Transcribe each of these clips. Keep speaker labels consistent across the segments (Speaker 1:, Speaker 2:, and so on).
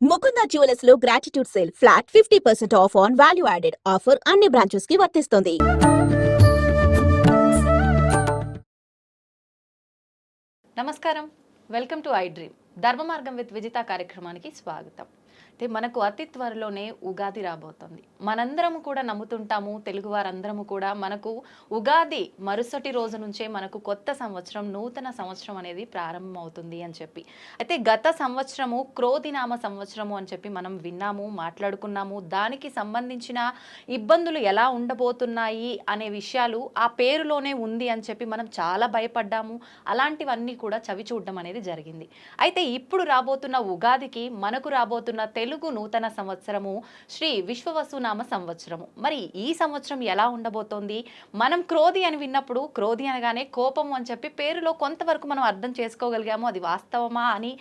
Speaker 1: Mukunda jewellers లో gratitude sale flat 50% of on value added offer అన్ని branches కి వర్తిస్తుంది.
Speaker 2: నమస్కారం, వెల్కమ్ టు ఐ డ్రీమ్. ధర్మ మార్గం విత్ విజిత కార్యక్రమానికి స్వాగతం. అయితే మనకు అతి త్వరలోనే ఉగాది రాబోతుంది. మనందరము కూడా నమ్ముతుంటాము, తెలుగు వారందరము కూడా మనకు ఉగాది మరుసటి రోజు నుంచే మనకు కొత్త సంవత్సరం, నూతన సంవత్సరం అనేది ప్రారంభమవుతుంది అని చెప్పి. అయితే గత సంవత్సరము క్రోధినామ సంవత్సరము అని చెప్పి మనం విన్నాము, మాట్లాడుకున్నాము. దానికి సంబంధించిన ఇబ్బందులు ఎలా ఉండబోతున్నాయి అనే విషయాలు ఆ పేరులోనే ఉంది అని చెప్పి మనం చాలా భయపడ్డాము. అలాంటివన్నీ కూడా చవి చూడడం అనేది జరిగింది. అయితే ఇప్పుడు రాబోతున్న ఉగాదికి మనకు రాబోతున్న తెలుగు నూతన సంవత్సరము శ్రీ విశ్వవసునామ సంవత్సరము. మరి ఈ సంవత్సరం ఎలా ఉండబోతోంది? మనం క్రోధి అని విన్నప్పుడు క్రోధి అనగానే కోపము అని చెప్పి పేరులో కొంతవరకు మనం అర్థం చేసుకోగలిగాము. అది వాస్తవమా అని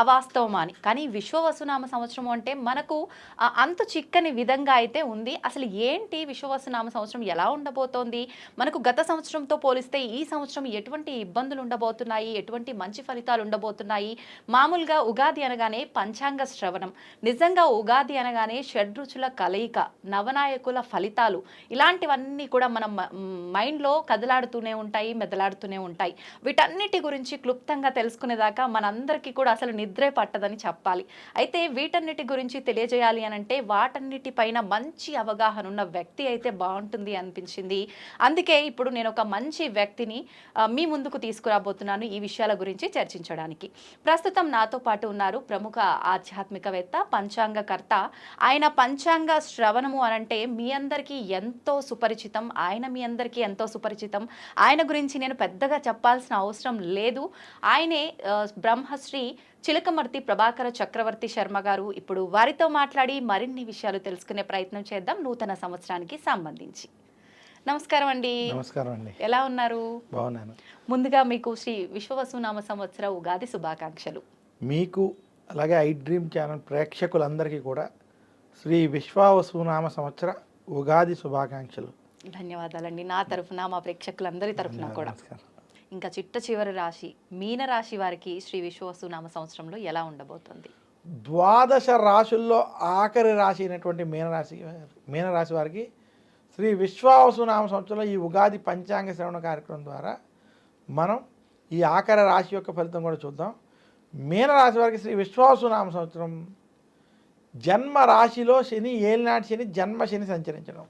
Speaker 2: అవాస్తవమా అని. కానీ విశ్వవసునామ సంవత్సరము అంటే మనకు అంతు చిక్కని విధంగా అయితే ఉంది. అసలు ఏంటి విశ్వవసునామ సంవత్సరం ఎలా ఉండబోతోంది? మనకు గత సంవత్సరంతో పోలిస్తే ఈ సంవత్సరం ఎటువంటి ఇబ్బందులు ఉండబోతున్నాయి, ఎటువంటి మంచి ఫలితాలు ఉండబోతున్నాయి? మామూలుగా ఉగాది అనగానే పంచాంగ శ్రవణం, నిజంగా ఉగాది అనగానే షడ్రుచుల కలయిక, నవనాయకుల ఫలితాలు, ఇలాంటివన్నీ కూడా మనం మైండ్లో కదలాడుతూనే ఉంటాయి, మెదలాడుతూనే ఉంటాయి. వీటన్నిటి గురించి క్లుప్తంగా తెలుసుకునేదాకా మనందరికీ కూడా అసలు నిద్రే పట్టదని చెప్పాలి. అయితే వీటన్నిటి గురించి తెలియజేయాలి అనంటే వాటన్నిటిపైన మంచి అవగాహన ఉన్న వ్యక్తి అయితే బాగుంటుంది అనిపించింది. అందుకే ఇప్పుడు నేను ఒక మంచి వ్యక్తిని మీ ముందుకు తీసుకురాబోతున్నాను ఈ విషయాల గురించి చర్చించడానికి. ప్రస్తుతం నాతో పాటు ఉన్నారు ప్రముఖ ఆధ్యాత్మికవేత్త, పంచాంగకర్త. ఆయన పంచాంగ శ్రవణము అనంటే మీ అందరికీ ఎంతో సుపరిచితం. ఆయన మీ అందరికీ ఎంతో సుపరిచితం. ఆయన గురించి నేను పెద్దగా చెప్పాల్సిన అవసరం లేదు. ఆయనే బ్రహ్మశ్రీ చిలకమర్తి ప్రభాకర చక్రవర్తి శర్మ గారు. ఇప్పుడు వారితో మాట్లాడి మరిన్ని విషయాలు తెలుసుకునే ప్రయత్నం చేద్దాం నూతన సంవత్సరానికి సంబంధించి. నమస్కారం అండి.
Speaker 3: నమస్కారం అండి.
Speaker 2: ఎలా ఉన్నారు?
Speaker 3: బాగున్నాను.
Speaker 2: ముందుగా మీకు శ్రీ విశ్వవసునామ సంవత్సర ఉగాది శుభాకాంక్షలు.
Speaker 3: మీకు అలాగే ఐ డ్రీమ్ ఛానల్ ప్రేక్షకులందరికీ కూడా శ్రీ విశ్వవసునామ సంవత్సర ఉగాది శుభాకాంక్షలు.
Speaker 2: ధన్యవాదాలండి. నా తరఫున, మా ప్రేక్షకులందరి తరఫున కూడా. ఇంకా చిట్ట చివరి రాశి మీన రాశి వారికి శ్రీ విశ్వవసునామ సంవత్సరంలో ఎలా ఉండబోతుంది?
Speaker 3: ద్వాదశ రాశుల్లో ఆఖరి రాశి అయినటువంటి మీనరాశి వారికి శ్రీ విశ్వవసునామ సంవత్సరంలో ఈ ఉగాది పంచాంగ శ్రవణ కార్యక్రమం ద్వారా మనం ఈ ఆఖరి రాశి యొక్క ఫలితం కూడా చూద్దాం. మీనరాశి వారికి శ్రీ విశ్వవసునామ సంవత్సరం జన్మ రాశిలో శని, ఏలినాటి శని, జన్మ శని సంచరించడం.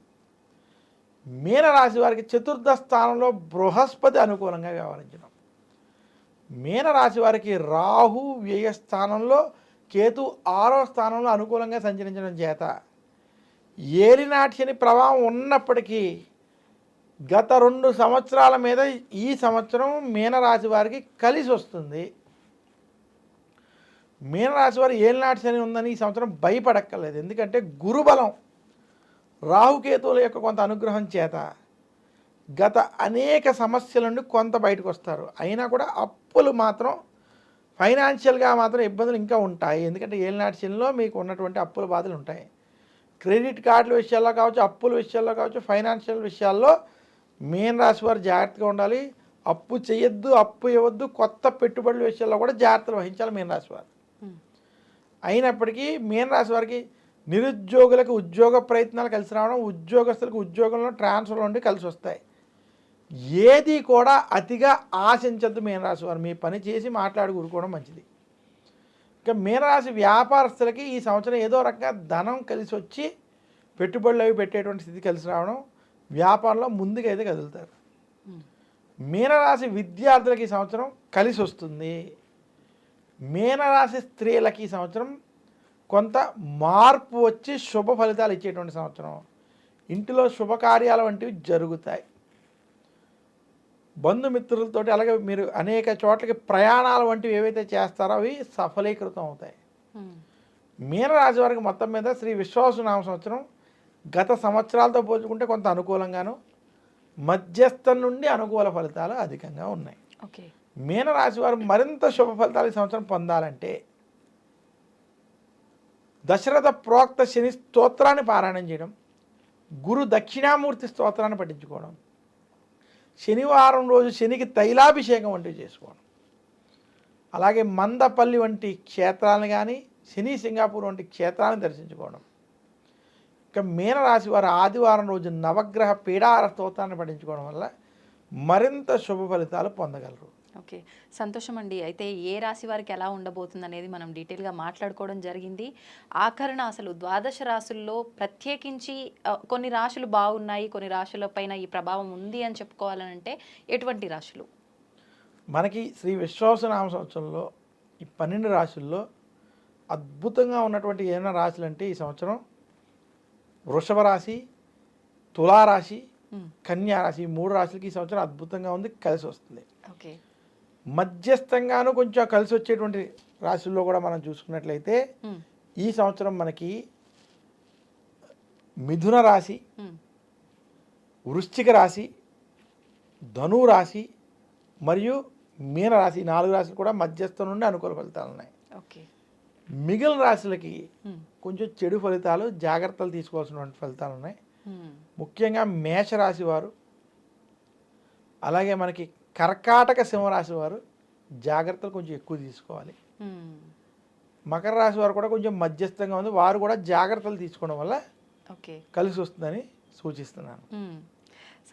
Speaker 3: మీనరాశి వారికి చతుర్థ స్థానంలో బృహస్పతి అనుకూలంగా వ్యవహరించడం. మీనరాశి వారికి రాహు వ్యయ స్థానంలో, కేతు 6వ స్థానంలో అనుకూలంగా సంచరించడం చేత ఏలినాటి శని ప్రభావం ఉన్నప్పటికీ గత 2 సంవత్సరాల మీద ఈ సంవత్సరం మీనరాశి వారికి కలిసి వస్తుంది. మీనరాశి వారు ఏలినాటి శని ఉందని ఈ సంవత్సరం భయపడక్కర్లేదు. ఎందుకంటే గురుబలం, రాహుకేతువుల యొక్క కొంత అనుగ్రహం చేత గత అనేక సమస్యల నుండి కొంత బయటకు వస్తారు. అయినా కూడా అప్పులు మాత్రం ఫైనాన్షియల్గా మాత్రం ఇబ్బందులు ఇంకా ఉంటాయి. ఎందుకంటే ఏలినాటి శనిలో మీకు ఉన్నటువంటి అప్పుల బాధలు ఉంటాయి. క్రెడిట్ కార్డుల విషయాల్లో కావచ్చు, అప్పుల విషయాల్లో కావచ్చు, ఫైనాన్షియల్ విషయాల్లో మీనరాశి వారు జాగ్రత్తగా ఉండాలి. అప్పు చేయొద్దు, అప్పు ఇవ్వద్దు. కొత్త పెట్టుబడుల విషయాల్లో కూడా జాగ్రత్తలు వహించాలి మీనరాశి వారు. అయినప్పటికీ మీనరాశి వారికి నిరుద్యోగులకు ఉద్యోగ ప్రయత్నాలు కలిసి రావడం, ఉద్యోగస్తులకు ఉద్యోగంలో ట్రాన్స్ఫర్ ఉండి కలిసి వస్తాయి. ఏది కూడా అతిగా ఆశించద్దు మీనరాశి వారు. మీ పని చేసి మాట్లాడి కూరుకోవడం మంచిది. ఇంకా మీనరాశి వ్యాపారస్తులకి ఈ సంవత్సరం ఏదో రకంగా ధనం కలిసి వచ్చి పెట్టుబడులు అవి పెట్టేటువంటి స్థితి కలిసి రావడం, వ్యాపారంలో ముందుకైతే కదులుతారు. మీనరాశి విద్యార్థులకి ఈ సంవత్సరం కలిసి వస్తుంది. మీనరాశి స్త్రీలకి ఈ సంవత్సరం కొంత మార్పు వచ్చి శుభ ఫలితాలు ఇచ్చేటువంటి సంవత్సరం. ఇంటిలో శుభకార్యాలు వంటివి జరుగుతాయి. బంధుమిత్రులతోటి అలాగే మీరు అనేక చోట్లకి ప్రయాణాలు వంటివి ఏవైతే చేస్తారో అవి సఫలీకృతం అవుతాయి. మీనరాశి వారికి మొత్తం మీద శ్రీ విశ్వవసునామ సంవత్సరం గత సంవత్సరాలతో పోల్చుకుంటే కొంత అనుకూలంగాను, మధ్యస్థం నుండి అనుకూల ఫలితాలు అధికంగా ఉన్నాయి. మీనరాశి వారు మరింత శుభ ఫలితాలు ఈ సంవత్సరం పొందాలంటే దశరథ ప్రోక్త శని స్తోత్రాన్ని పారాయణం చేయడం, గురు దక్షిణామూర్తి స్తోత్రాన్ని పఠించుకోవడం, శనివారం రోజు శనికి తైలాభిషేకం వంటివి చేసుకోవడం, అలాగే మందపల్లి వంటి క్షేత్రాలను కానీ శని సింగాపూర్ వంటి క్షేత్రాన్ని దర్శించుకోవడం. ఇక మీనరాశి వారు ఆదివారం రోజు నవగ్రహ పీడార స్తోత్రాన్ని పఠించుకోవడం వల్ల మరింత శుభ ఫలితాలు పొందగలరు.
Speaker 2: ఓకే, సంతోషం అండి. అయితే ఏ రాశి వారికి ఎలా ఉండబోతుంది అనేది మనం డీటెయిల్గా మాట్లాడుకోవడం జరిగింది. ఆఖరణ అసలు ద్వాదశ రాశుల్లో ప్రత్యేకించి కొన్ని రాశులు బాగున్నాయి, కొన్ని రాశుల పైన ఈ ప్రభావం ఉంది అని చెప్పుకోవాలనంటే ఎటువంటి రాశులు?
Speaker 3: మనకి శ్రీ విశ్వావసనామ సంవత్సరంలో ఈ 12 రాశుల్లో అద్భుతంగా ఉన్నటువంటి ఏమైనా రాశులు అంటే ఈ సంవత్సరం వృషభ రాశి, తులారాశి, కన్యా రాశి, ఈ 3 రాశులకి ఈ సంవత్సరం అద్భుతంగా ఉంది, కలిసి వస్తుంది.
Speaker 2: ఓకే,
Speaker 3: మధ్యస్థంగాను కొంచెం కలిసి వచ్చేటువంటి రాశుల్లో కూడా మనం చూసుకున్నట్లయితే ఈ సంవత్సరం మనకి మిథున రాశి, వృశ్చిక రాశి, ధను రాశి మరియు మీన రాశి, 4 రాశులు కూడా మధ్యస్థం నుండి అనుకూల ఫలితాలు ఉన్నాయి.
Speaker 2: ఓకే,
Speaker 3: మిగిలిన రాశులకి కొంచెం చెడు ఫలితాలు, జాగ్రత్తలు తీసుకోవాల్సినటువంటి ఫలితాలు ఉన్నాయి. ముఖ్యంగా మేషరాశి వారు, అలాగే మనకి కర్కాటక సింహరాశి వారు జాగ్రత్తలు కొంచెం ఎక్కువ తీసుకోవాలి. మకర రాశి వారు కూడా కొంచెం మధ్యస్థంగా ఉంది, వారు కూడా జాగ్రత్తలు తీసుకోవడం వల్ల
Speaker 2: ఓకే
Speaker 3: కలిసి వస్తుందని సూచిస్తున్నాను.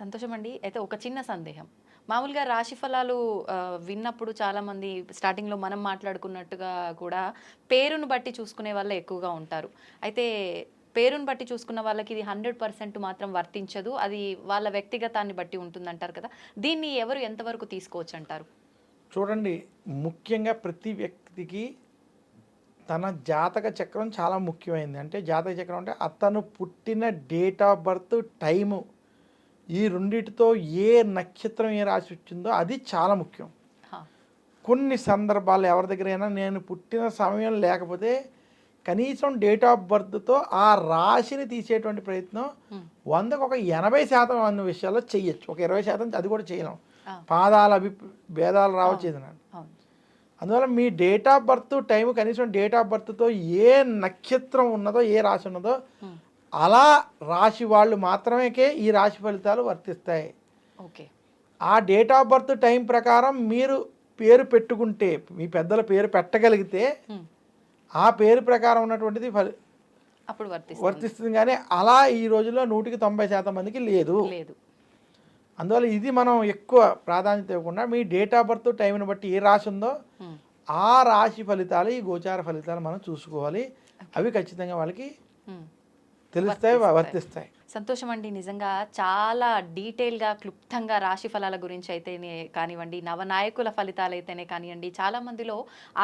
Speaker 2: సంతోషం అండి. అయితే ఒక చిన్న సందేహం, మామూలుగా రాశి ఫలాలు విన్నప్పుడు చాలామంది స్టార్టింగ్లో మనం మాట్లాడుకున్నట్టుగా కూడా పేరును బట్టి చూసుకునే వాళ్ళే ఎక్కువగా ఉంటారు. అయితే పేరును బట్టి చూసుకున్న వాళ్ళకి ఇది 100% మాత్రం వర్తించదు, అది వాళ్ళ వ్యక్తిగతాన్ని బట్టి ఉంటుందంటారు కదా, దీన్ని ఎవరు ఎంతవరకు తీసుకోవచ్చు అంటారు?
Speaker 3: చూడండి, ముఖ్యంగా ప్రతి వ్యక్తికి తన జాతక చక్రం చాలా ముఖ్యమైనది. అంటే జాతక చక్రం అంటే అతను పుట్టిన డేట్ ఆఫ్ బర్త్, టైము, ఈ రెండిటితో ఏ నక్షత్రం ఏ రాశి వచ్చిందో అది చాలా ముఖ్యం. కొన్ని సందర్భాలు ఎవరి దగ్గరైనా నేను పుట్టిన సమయం లేకపోతే కనీసం డేట్ ఆఫ్ బర్త్తో ఆ రాశిని తీసేటువంటి ప్రయత్నం 100కు ఒక 80% అన్న విషయాల్లో చెయ్యొచ్చు. ఒక 20% అది కూడా చేయలేం, పాదాల భేదాలు రావచ్చు ఏదైనా. అందువల్ల మీ డేట్ ఆఫ్ బర్త్ టైం, కనీసం డేట్ ఆఫ్ బర్త్తో ఏ నక్షత్రం ఉన్నదో, ఏ రాశి ఉన్నదో అలా రాశి వాళ్ళు మాత్రమే ఈ రాశి ఫలితాలు వర్తిస్తాయి.
Speaker 2: ఓకే,
Speaker 3: ఆ డేట్ ఆఫ్ బర్త్ టైం ప్రకారం మీరు పేరు పెట్టుకుంటే, మీ పెద్దల పేరు పెట్టగలిగితే ఆ పేరు ప్రకారం ఉన్నటువంటిది
Speaker 2: అప్పుడు
Speaker 3: వర్తిస్తుంది. కానీ అలా ఈ రోజుల్లో 100కి 90% మందికి లేదు. అందువల్ల ఇది మనం ఎక్కువ ప్రాధాన్యత ఇవ్వకుండా మీ డేట్ ఆఫ్ బర్త్ టైంని బట్టి ఏ రాశి ఉందో ఆ రాశి ఫలితాలు, ఈ గోచార ఫలితాలు మనం చూసుకోవాలి. అవి ఖచ్చితంగా వాళ్ళకి తెలుస్తాయి, వర్తిస్తాయి.
Speaker 2: సంతోషం అండి. నిజంగా చాలా డీటెయిల్గా, క్లుప్తంగా రాశి ఫలాల గురించి అయితేనే కానివ్వండి, నవనాయకుల ఫలితాలు అయితేనే కానివ్వండి, చాలా మందిలో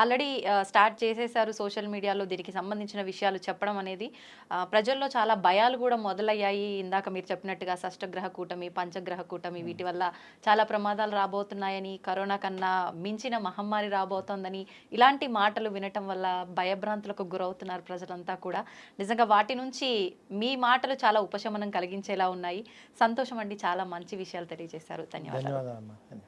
Speaker 2: ఆల్రెడీ స్టార్ట్ చేసేసారు సోషల్ మీడియాలో దీనికి సంబంధించిన విషయాలు చెప్పడం అనేది. ప్రజల్లో చాలా భయాలు కూడా మొదలయ్యాయి. ఇందాక మీరు చెప్పినట్టుగా షష్టగ్రహ కూటమి, పంచగ్రహ కూటమి, వీటి వల్ల చాలా ప్రమాదాలు రాబోతున్నాయని, కరోనా కన్నా మించిన మహమ్మారి రాబోతోందని ఇలాంటి మాటలు వినటం వల్ల భయభ్రాంతులకు గురవుతున్నారు ప్రజలంతా కూడా. నిజంగా వాటి నుంచి మీ మాటలు చాలా ఉపశమనం కలిగించేలా ఉన్నాయి. సంతోషం అండి, చాలా మంచి విషయాలు తెలియజేశారు. ధన్యవాదాలు.
Speaker 3: ధన్యవాదాలు.